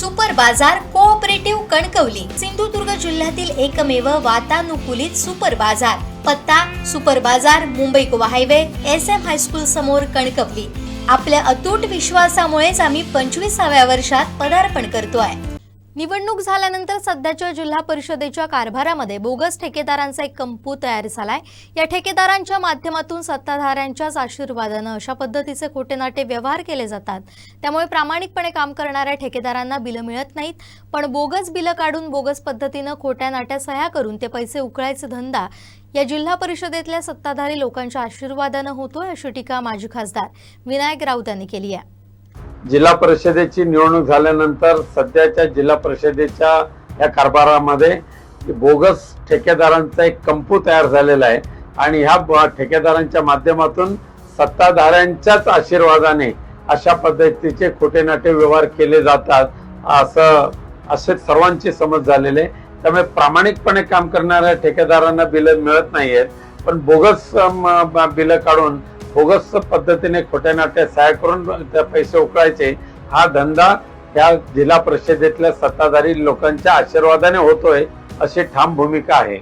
Super बाजार cooperative Kankavli Sindhudurg जिल्ह्यातील एकमेव वातानुकूलित सुपर बाजार। पत्ता सुपर बाजार Mumbai Goa highway SM high school समोर कणकवली। आपल्या अतूट विश्वासामुळेच आम्ही 25व्या वर्षात पदार्पण करतोय। निवडणूक झाल्यानंतर सध्याच्या जिल्हा परिषदेच्या कारभारामध्ये बोगस ठेकेदारांचा एक कंपू तयार झालाय। या ठेकेदारांच्या माध्यमातून सत्ताधाऱ्यांच्याच आशीर्वादाने अशा पद्धतीचे खोटे नाटे व्यवहार केले जातात। त्यामुळे प्रामाणिकपणे काम करणाऱ्या ठेकेदारांना बिलं मिळत नाहीत, पण बोगस बिलं काढून बोगस पद्धतीने खोट्या नाट्या सह्या करून ते पैसे उकळायचा धंदा या जिल्हा परिषदेतल्या सत्ताधारी लोकांच्या आशीर्वादाने होतोय, अशी टीका माजी खासदार विनायक राऊत यांनी केली आहे। जिल्हा परिषदेची निवडणूक झाल्यानंतर सध्याच्या जिल्हा परिषदेच्या या कारभारामध्ये बोगस ठेकेदारांचा एक कंपू तयार झालेला आहे आणि ह्या ठेकेदारांच्या माध्यमातून सत्ताधाऱ्यांच्याच आशीर्वादाने अशा पद्धतीचे खोटे नाटे व्यवहार केले जातात असे सर्वांची समज झालेले आहे। त्यामुळे प्रामाणिकपणे काम करणाऱ्या ठेकेदारांना बिलं मिळत नाहीयेत, पण बोगस बिलं काढून बोगस पद्धतीने खोट्या नाट्या सह्या करून त्या पैसे उकळायचे हा धंदा या जिल्हा परिषदेतल्या सत्ताधारी लोकांच्या आशीर्वादाने होतोय, अशी ठाम भूमिका आहे।